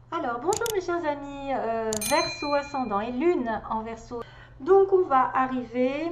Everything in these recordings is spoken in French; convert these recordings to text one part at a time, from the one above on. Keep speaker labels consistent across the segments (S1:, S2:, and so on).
S1: Alors, bonjour mes chers amis, Verseau ascendant et Lune en Verseau. Donc, on va arriver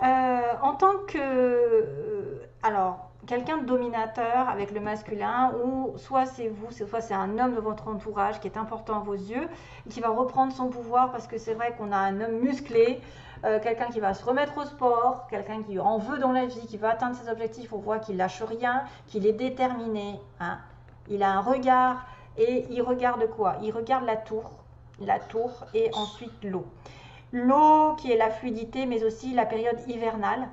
S1: en tant que, alors, quelqu'un de dominateur avec le masculin, ou soit c'est vous, soit c'est un homme de votre entourage qui est important à vos yeux, et qui va reprendre son pouvoir parce que c'est vrai qu'on a un homme musclé, quelqu'un qui va se remettre au sport, quelqu'un qui en veut dans la vie, qui veut atteindre ses objectifs. On voit qu'il lâche rien, qu'il est déterminé, hein. Il a un regard et il regarde quoi? Il regarde la tour et ensuite l'eau. L'eau qui est la fluidité, mais aussi la période hivernale.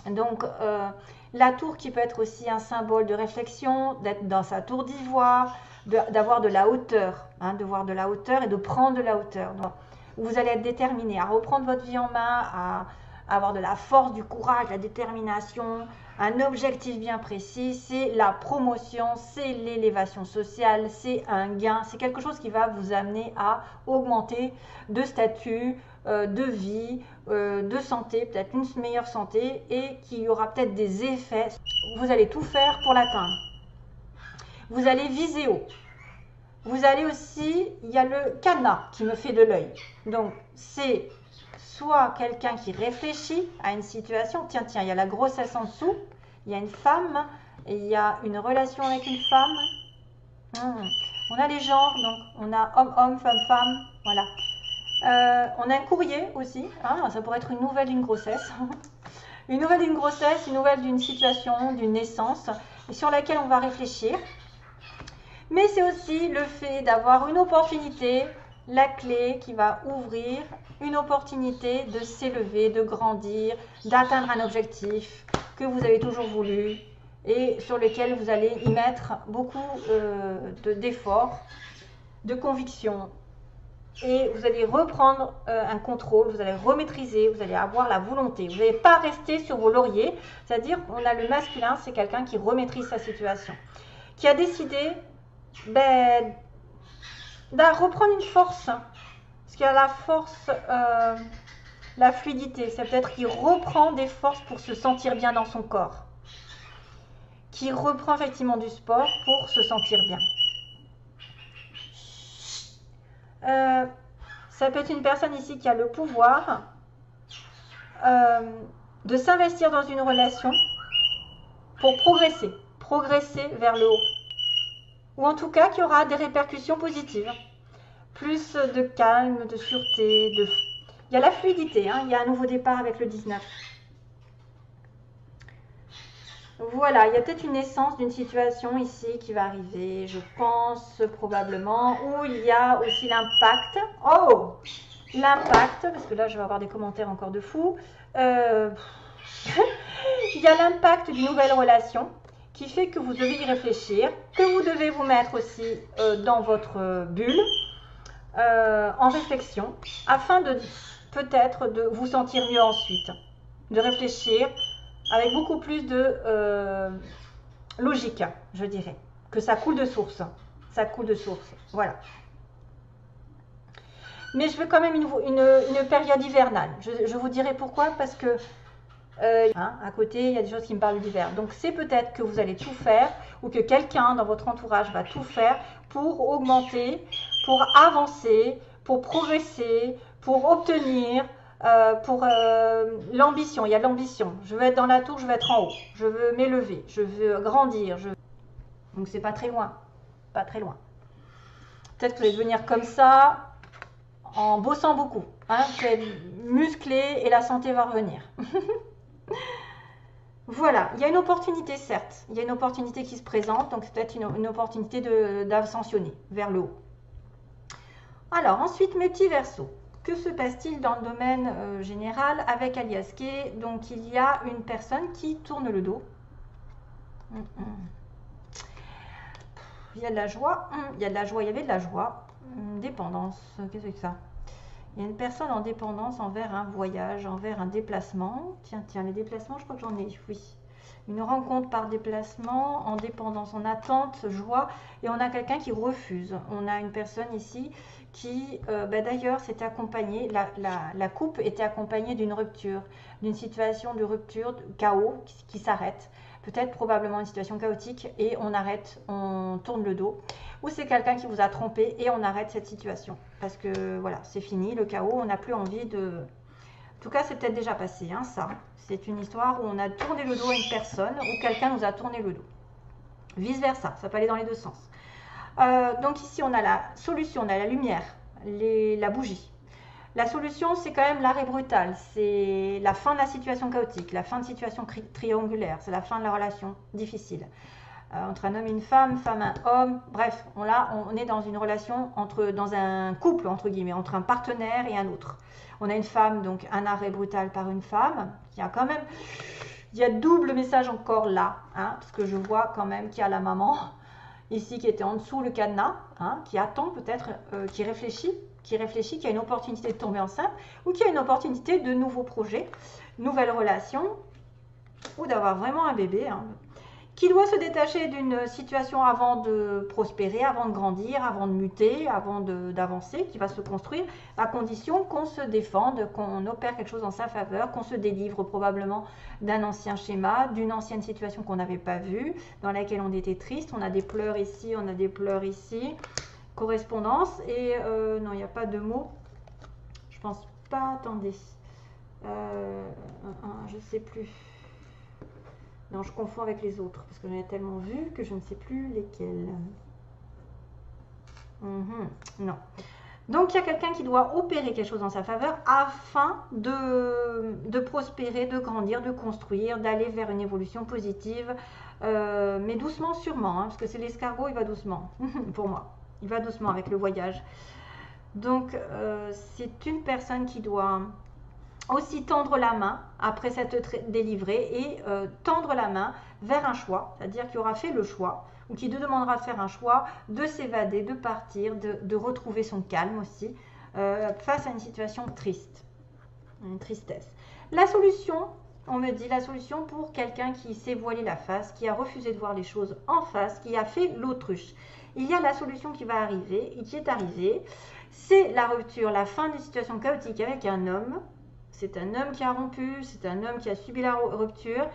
S1: Donc, la tour qui peut être aussi un symbole de réflexion, d'être dans sa tour d'ivoire, d'avoir de la hauteur, hein, de voir de la hauteur et de prendre de la hauteur. Donc, vous allez être déterminé à reprendre votre vie en main, à avoir de la force, du courage, la détermination, un objectif bien précis, c'est la promotion, c'est l'élévation sociale, c'est un gain, c'est quelque chose qui va vous amener à augmenter de statut, de vie, de santé, peut-être une meilleure santé, et qui aura peut-être des effets. Vous allez tout faire pour l'atteindre. Vous allez viser haut. Vous allez aussi, il y a le cadenas qui me fait de l'œil. Donc, c'est soit quelqu'un qui réfléchit à une situation. Tiens, il y a la grossesse en dessous. Il y a une femme. Et il y a une relation avec une femme. On a les genres, donc on a homme-homme, femme-femme. Voilà. On a un courrier aussi. Hein, ça pourrait être une nouvelle d'une grossesse. Une nouvelle d'une grossesse, une nouvelle d'une situation, d'une naissance, sur laquelle on va réfléchir. Mais c'est aussi le fait d'avoir une opportunité, la clé qui va ouvrir une opportunité de s'élever, de grandir, d'atteindre un objectif que vous avez toujours voulu et sur lequel vous allez y mettre beaucoup d'efforts, de conviction. Et vous allez reprendre un contrôle, vous allez remaîtriser, vous allez avoir la volonté. Vous n'allez pas rester sur vos lauriers, c'est-à-dire qu'on a le masculin, c'est quelqu'un qui remaîtrise sa situation, qui a décidé de reprendre une force, parce qu'il y a la force, la fluidité, c'est peut-être qu'il reprend des forces pour se sentir bien dans son corps, qui reprend effectivement du sport pour se sentir bien. Ça peut être une personne ici qui a le pouvoir de s'investir dans une relation pour progresser vers le haut. Ou en tout cas qui aura des répercussions positives. Plus de calme, de sûreté, il y a la fluidité, hein, il y a un nouveau départ avec le 19. Voilà, il y a peut-être une naissance d'une situation ici qui va arriver, je pense probablement, où il y a aussi l'impact. Oh, l'impact, parce que là je vais avoir des commentaires encore de fous. Il y a l'impact d'une nouvelle relation qui fait que vous devez y réfléchir, que vous devez vous mettre aussi dans votre bulle, en réflexion, afin de peut-être de vous sentir mieux ensuite, de réfléchir avec beaucoup plus de logique, je dirais, que ça coule de source. Ça coule de source, voilà. Mais je veux quand même une période hivernale. Je vous dirai pourquoi, parce que à côté, il y a des choses qui me parlent d'hiver. Donc c'est peut-être que vous allez tout faire, ou que quelqu'un dans votre entourage va tout faire pour augmenter, pour avancer, pour progresser, pour obtenir, pour l'ambition. Il y a de l'ambition. Je veux être dans la tour, je veux être en haut. Je veux m'élever, je veux grandir. Donc c'est pas très loin. Pas très loin. Peut-être que vous allez devenir comme ça en bossant beaucoup. Hein, vous allez être musclé et la santé va revenir. Voilà, il y a une opportunité, certes. Il y a une opportunité qui se présente, donc c'est peut-être une opportunité d'ascensionner vers le haut. Alors, ensuite, mes petits versos. Que se passe-t-il dans le domaine général avec Aliasqué? Donc, il y a une personne qui tourne le dos. Il y a de la joie. Il y a de la joie, il y avait de la joie. Dépendance, qu'est-ce que c'est que ça? Il y a une personne en dépendance envers un voyage, envers un déplacement. Tiens, les déplacements, je crois que j'en ai, oui. Une rencontre par déplacement, en dépendance, en attente, joie. Et on a quelqu'un qui refuse. On a une personne ici qui, d'ailleurs, s'était accompagnée, la coupe était accompagnée d'une rupture, d'une situation de rupture, de chaos qui s'arrête. Peut-être probablement une situation chaotique et on arrête, on tourne le dos. ou c'est quelqu'un qui vous a trompé et on arrête cette situation. Parce que voilà, c'est fini, le chaos, on n'a plus envie de... En tout cas, c'est peut-être déjà passé, hein, ça. C'est une histoire où on a tourné le dos à une personne ou quelqu'un nous a tourné le dos. Vice versa, ça peut aller dans les deux sens. Donc ici, on a la solution, on a la lumière, la bougie. La solution, c'est quand même l'arrêt brutal. C'est la fin de la situation chaotique, la fin de situation triangulaire. C'est la fin de la relation difficile. Entre un homme et une femme et un homme. Bref, on est dans une relation, dans un couple, entre guillemets, entre un partenaire et un autre. On a une femme, donc un arrêt brutal par une femme, qui a quand même... Il y a double message encore là, hein, parce que je vois quand même qu'il y a la maman, ici, qui était en dessous le cadenas, hein, qui attend peut-être, qui réfléchit, qui a une opportunité de tomber enceinte, ou qui a une opportunité de nouveaux projets, nouvelles relations, ou d'avoir vraiment un bébé, hein, qui doit se détacher d'une situation avant de prospérer, avant de grandir, avant de muter, avant d'avancer, qui va se construire, à condition qu'on se défende, qu'on opère quelque chose en sa faveur, qu'on se délivre probablement d'un ancien schéma, d'une ancienne situation qu'on n'avait pas vue, dans laquelle on était triste. On a des pleurs ici, on a des pleurs ici. Correspondance, et non, il n'y a pas de mots. Je pense pas, attendez. Je sais plus. Non, je confonds avec les autres, parce que j'en ai tellement vu que je ne sais plus lesquels. Non. Donc, il y a quelqu'un qui doit opérer quelque chose en sa faveur afin de prospérer, de grandir, de construire, d'aller vers une évolution positive, mais doucement, sûrement, hein, parce que c'est l'escargot, il va doucement, pour moi. Il va doucement avec le voyage. Donc, c'est une personne qui doit aussi tendre la main après s'être délivrée et tendre la main vers un choix, c'est-à-dire qui aura fait le choix ou qui demandera de faire un choix, de s'évader, de partir, de retrouver son calme aussi face à une situation triste, une tristesse. La solution, on me dit la solution pour quelqu'un qui s'est voilé la face, qui a refusé de voir les choses en face, qui a fait l'autruche. Il y a la solution qui va arriver et qui est arrivée, c'est la rupture, la fin d'une situation chaotique avec un homme. C'est un homme qui a rompu, c'est un homme qui a subi la rupture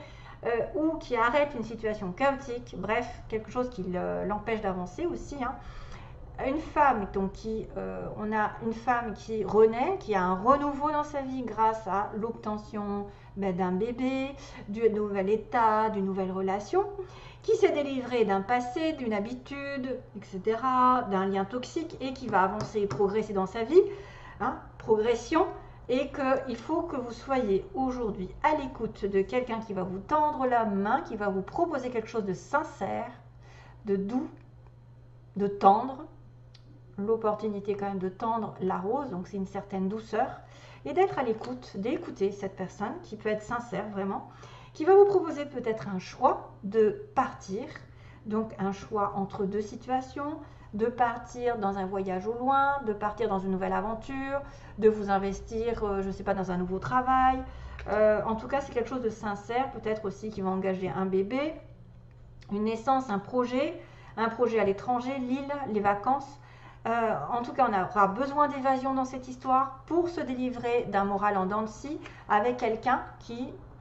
S1: ou qui arrête une situation chaotique, bref, quelque chose qui l'empêche d'avancer aussi. Hein. Une femme, donc on a une femme qui renaît, qui a un renouveau dans sa vie grâce à l'obtention d'un bébé, d'un nouvel état, d'une nouvelle relation, qui s'est délivrée d'un passé, d'une habitude, etc., d'un lien toxique et qui va avancer et progresser dans sa vie, hein, progression. Et qu'il faut que vous soyez aujourd'hui à l'écoute de quelqu'un qui va vous tendre la main, qui va vous proposer quelque chose de sincère, de doux, de tendre. L'opportunité quand même de tendre la rose, donc c'est une certaine douceur. Et d'être à l'écoute, d'écouter cette personne qui peut être sincère vraiment, qui va vous proposer peut-être un choix de partir, donc un choix entre deux situations, de partir dans un voyage au loin, de partir dans une nouvelle aventure, de vous investir, je ne sais pas, dans un nouveau travail. En tout cas, c'est quelque chose de sincère, peut-être aussi qui va engager un bébé, une naissance, un projet à l'étranger, l'île, les vacances. En tout cas, on aura besoin d'évasion dans cette histoire pour se délivrer d'un moral en dents de scie avec quelqu'un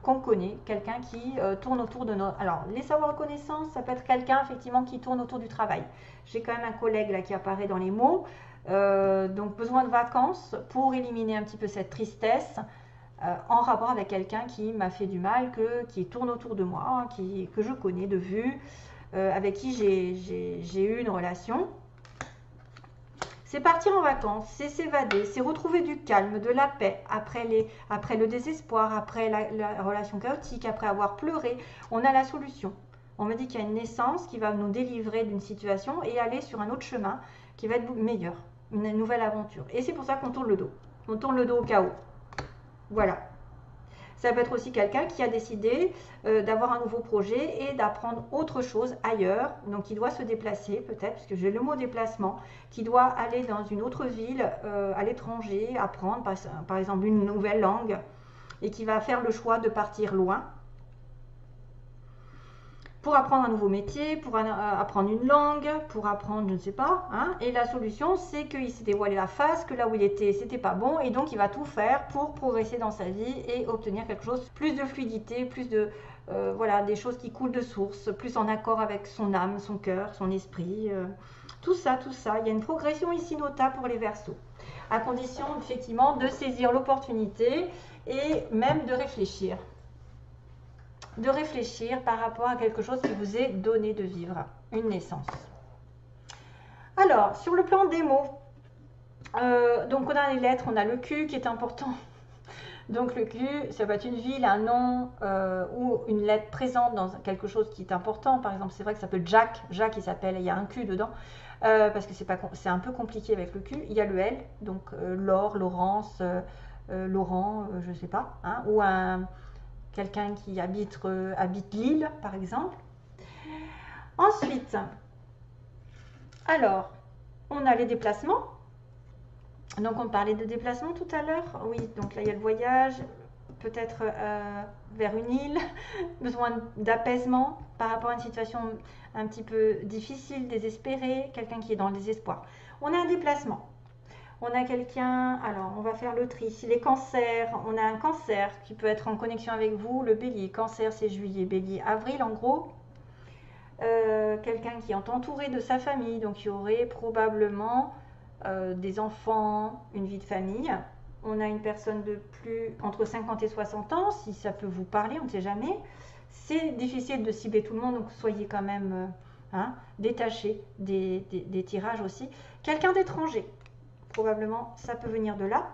S1: qu'on connaît, quelqu'un qui tourne autour de nos... Alors, les savoirs connaissances, ça peut être quelqu'un effectivement qui tourne autour du travail. J'ai quand même un collègue là qui apparaît dans les mots, donc besoin de vacances pour éliminer un petit peu cette tristesse en rapport avec quelqu'un qui m'a fait du mal, qui tourne autour de moi, hein, que je connais de vue, avec qui j'ai eu une relation. C'est partir en vacances, c'est s'évader, c'est retrouver du calme, de la paix après le désespoir, après la relation chaotique, après avoir pleuré. On a la solution. On me dit qu'il y a une naissance qui va nous délivrer d'une situation et aller sur un autre chemin qui va être meilleur, une nouvelle aventure. Et c'est pour ça qu'on tourne le dos. On tourne le dos au chaos. Voilà. Ça peut être aussi quelqu'un qui a décidé d'avoir un nouveau projet et d'apprendre autre chose ailleurs. Donc, il doit se déplacer peut-être, puisque j'ai le mot déplacement, qui doit aller dans une autre ville, à l'étranger, apprendre par exemple une nouvelle langue et qui va faire le choix de partir loin pour apprendre un nouveau métier, pour apprendre une langue, pour apprendre, je ne sais pas. Hein. Et la solution, c'est qu'il s'est dévoilé la face, que là où il était, c'était pas bon, et donc il va tout faire pour progresser dans sa vie et obtenir quelque chose, plus de fluidité, plus de voilà, des choses qui coulent de source, plus en accord avec son âme, son cœur, son esprit. Tout ça, tout ça. Il y a une progression ici notable pour les Verseaux, à condition effectivement de saisir l'opportunité et même de réfléchir. De réfléchir par rapport à quelque chose qui vous est donné de vivre, une naissance. Alors, sur le plan des mots, donc on a les lettres, on a le Q qui est important. Donc le Q, ça peut être une ville, un nom ou une lettre présente dans quelque chose qui est important. Par exemple, c'est vrai que ça peut être Jacques. Jacques, il s'appelle, il y a un Q dedans. Parce que c'est un peu compliqué avec le Q. Il y a le L, donc Laure, Laurence, Laurent, je ne sais pas. Hein, ou quelqu'un qui habite Lille, par exemple. Ensuite, alors, on a les déplacements. Donc on parlait de déplacement tout à l'heure. Oui, donc là il y a le voyage, peut-être vers une île, besoin d'apaisement par rapport à une situation un petit peu difficile, désespérée, quelqu'un qui est dans le désespoir. On a un déplacement. On a quelqu'un, alors on va faire le tri. Si les cancers, on a un cancer qui peut être en connexion avec vous, le bélier. Cancer c'est juillet, bélier, avril en gros. Quelqu'un qui est entouré de sa famille, donc il y aurait probablement des enfants, une vie de famille. On a une personne de plus entre 50 et 60 ans, si ça peut vous parler, on ne sait jamais. C'est difficile de cibler tout le monde, donc soyez quand même détachés des tirages aussi. Quelqu'un d'étranger, probablement ça peut venir de là.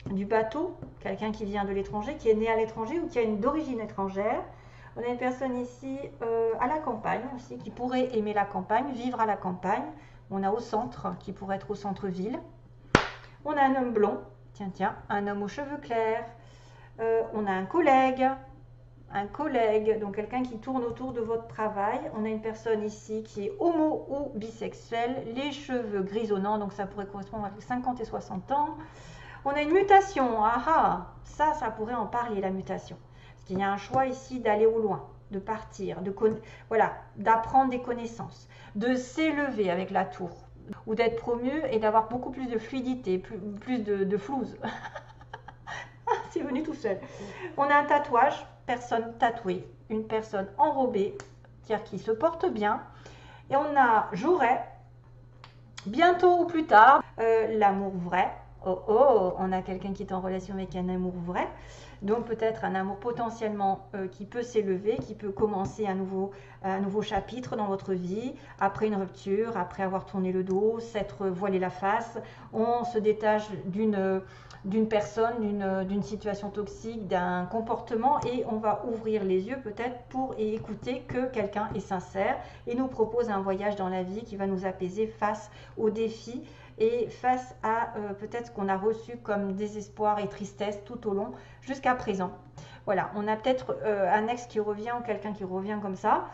S1: Du bateau, quelqu'un qui vient de l'étranger, qui est né à l'étranger ou qui a une d'origine étrangère. On a une personne ici à la campagne aussi, qui pourrait aimer la campagne, vivre à la campagne. On a au centre, qui pourrait être au centre-ville. On a un homme blond, tiens, un homme aux cheveux clairs. On a un collègue, donc quelqu'un qui tourne autour de votre travail. On a une personne ici qui est homo ou bisexuelle, les cheveux grisonnants, donc ça pourrait correspondre avec 50 et 60 ans. On a une mutation, ça pourrait en parler, la mutation. Parce qu'il y a un choix ici d'aller au loin, de partir, voilà, d'apprendre des connaissances, de s'élever avec la tour, ou d'être promu et d'avoir beaucoup plus de fluidité, plus de flouze. C'est venu tout seul. On a un tatouage, personne tatouée, une personne enrobée, c'est-à-dire qui se porte bien. Et on a j'aurai, bientôt ou plus tard, l'amour vrai. On a quelqu'un qui est en relation avec un amour vrai. Donc peut-être un amour potentiellement qui peut s'élever, qui peut commencer un nouveau chapitre dans votre vie, après une rupture, après avoir tourné le dos, s'être voilé la face. On se détache d'une personne, d'une situation toxique, d'un comportement et on va ouvrir les yeux peut-être pour écouter que quelqu'un est sincère et nous propose un voyage dans la vie qui va nous apaiser face aux défis et face à peut-être ce qu'on a reçu comme désespoir et tristesse tout au long jusqu'à présent. Voilà, on a peut-être un ex qui revient ou quelqu'un qui revient comme ça.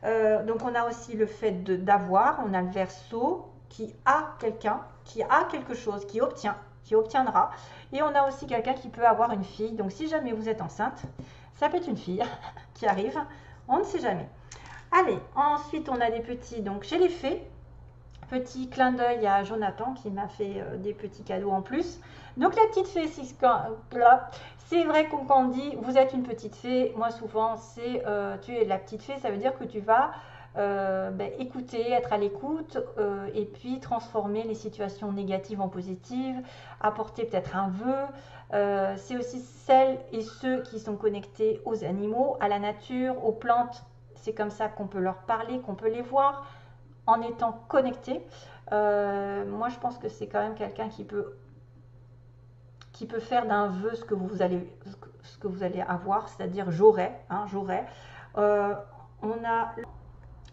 S1: Donc on a aussi le fait d'avoir, on a le Verseau qui a quelqu'un, qui a quelque chose, qui obtiendra. Et on a aussi quelqu'un qui peut avoir une fille. Donc si jamais vous êtes enceinte, ça peut être une fille qui arrive, on ne sait jamais. Allez, ensuite on a des petits, donc chez les fées, petit clin d'œil à Jonathan qui m'a fait des petits cadeaux en plus. Donc la petite fée, c'est vrai qu'on quand on dit vous êtes une petite fée, moi souvent c'est tu es la petite fée, ça veut dire que tu vas écouter, être à l'écoute et puis transformer les situations négatives en positives, apporter peut-être un vœu. C'est aussi celles et ceux qui sont connectés aux animaux, à la nature, aux plantes. C'est comme ça qu'on peut leur parler, qu'on peut les voir en étant connecté. Moi je pense que c'est quand même quelqu'un qui peut faire d'un vœu ce que vous allez avoir, c'est-à-dire j'aurai. On a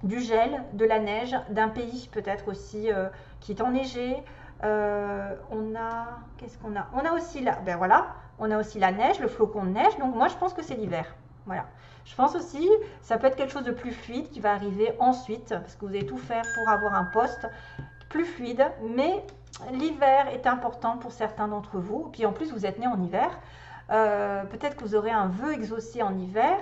S1: du gel, de la neige, d'un pays peut-être aussi qui est enneigé. Qu'est-ce qu'on a? On a aussi on a aussi la neige, le flocon de neige. Donc moi je pense que c'est l'hiver. Voilà. Je pense aussi, ça peut être quelque chose de plus fluide qui va arriver ensuite, parce que vous allez tout faire pour avoir un poste plus fluide, mais l'hiver est important pour certains d'entre vous. Puis en plus, vous êtes né en hiver. Peut-être que vous aurez un vœu exaucé en hiver.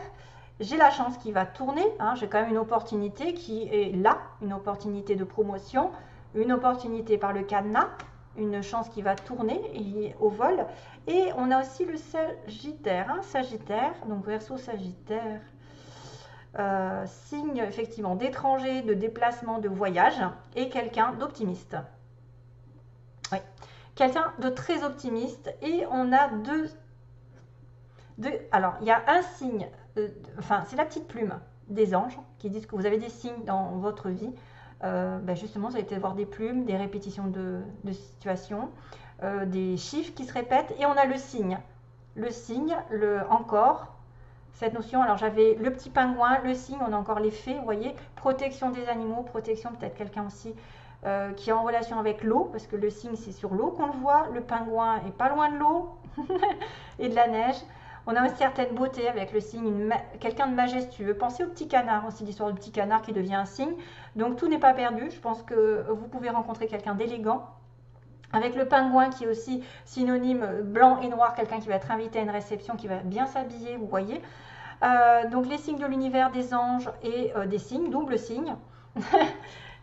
S1: J'ai la chance qui va tourner. J'ai quand même une opportunité qui est là, une opportunité de promotion, une opportunité par le cadenas, une chance qui va tourner au vol. Et on a aussi le Sagittaire, Sagittaire, donc Verseau Sagittaire. Signe effectivement d'étranger, de déplacement, de voyage et quelqu'un d'optimiste. Oui, quelqu'un de très optimiste et on a alors il y a un signe, enfin c'est la petite plume des anges qui disent que vous avez des signes dans votre vie. Justement, vous allez peut-être voir des plumes, des répétitions de situations, des chiffres qui se répètent et on a le signe, encore. Cette notion, alors j'avais le petit pingouin, le signe, on a encore les fées, vous voyez, protection des animaux, protection peut-être quelqu'un aussi qui est en relation avec l'eau, parce que le signe c'est sur l'eau qu'on le voit, le pingouin est pas loin de l'eau et de la neige. On a une certaine beauté avec le signe, quelqu'un de majestueux. Pensez au petit canard aussi, l'histoire du petit canard qui devient un signe. Donc tout n'est pas perdu, je pense que vous pouvez rencontrer quelqu'un d'élégant. Avec le pingouin qui est aussi synonyme blanc et noir, quelqu'un qui va être invité à une réception, qui va bien s'habiller, vous voyez. Donc les signes de l'univers, des anges et des signes, double signe.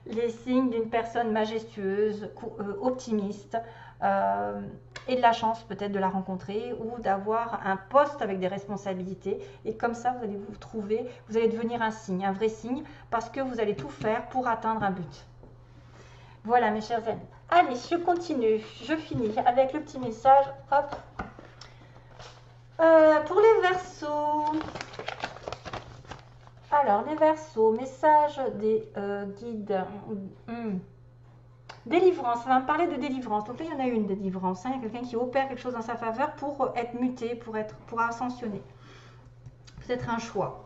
S1: Les signes d'une personne majestueuse, optimiste, et de la chance peut-être de la rencontrer ou d'avoir un poste avec des responsabilités. Et comme ça, vous allez vous trouver, vous allez devenir un signe, un vrai signe, parce que vous allez tout faire pour atteindre un but. Voilà mes chers amis. Allez, je continue, je finis avec le petit message. Hop. Pour les Verseaux. Alors, les Verseaux, message des guides. Délivrance, ça va me parler de délivrance. Donc là, il y en a une délivrance. Hein. Il y a quelqu'un qui opère quelque chose en sa faveur pour être muté, pour ascensionner. Peut-être un choix.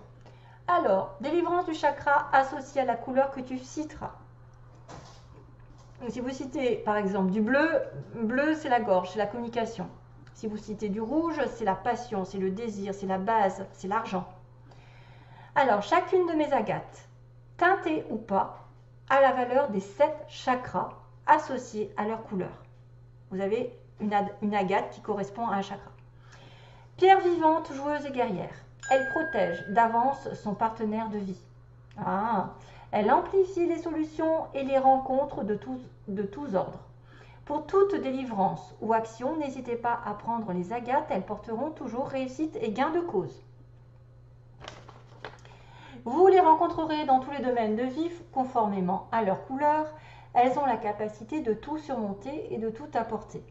S1: Alors, délivrance du chakra associé à la couleur que tu citeras. Donc, si vous citez par exemple du bleu, bleu c'est la gorge, c'est la communication. Si vous citez du rouge, c'est la passion, c'est le désir, c'est la base, c'est l'argent. Alors, chacune de mes agates, teintées ou pas, a la valeur des 7 chakras associés à leur couleur. Vous avez une agate qui correspond à un chakra. Pierre vivante, joueuse et guerrière. Elle protège d'avance son partenaire de vie. Elle amplifie les solutions et les rencontres de tous ordres. Pour toute délivrance ou action, n'hésitez pas à prendre les agates, elles porteront toujours réussite et gain de cause. Vous les rencontrerez dans tous les domaines de vie conformément à leur couleur. Elles ont la capacité de tout surmonter et de tout apporter.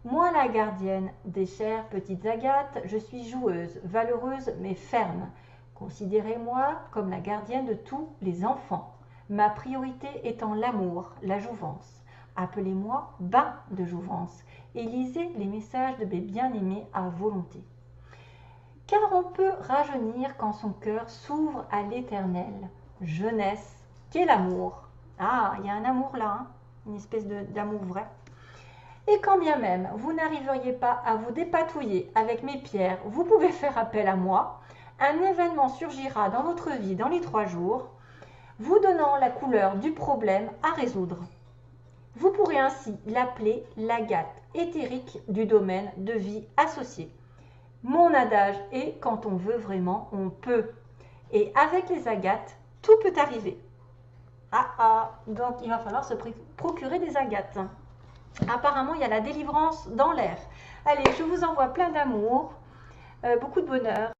S1: Moi, la gardienne des chères petites agates, je suis joueuse, valeureuse mais ferme. Considérez-moi comme la gardienne de tous les enfants. Ma priorité étant l'amour, la jouvence. Appelez-moi bain de jouvence et lisez les messages de mes bien-aimés à volonté. Car on peut rajeunir quand son cœur s'ouvre à l'éternel. Jeunesse, qu'est l'amour. Il y a un amour là, hein, une espèce d'amour vrai. Et quand bien même vous n'arriveriez pas à vous dépatouiller avec mes pierres, vous pouvez faire appel à moi. Un événement surgira dans votre vie dans les 3 jours, vous donnant la couleur du problème à résoudre. Vous pourrez ainsi l'appeler l'agate éthérique du domaine de vie associé. Mon adage est quand on veut vraiment, on peut. Et avec les agates, tout peut arriver. Donc il va falloir se procurer des agates. Apparemment, il y a la délivrance dans l'air. Allez, je vous envoie plein d'amour, beaucoup de bonheur.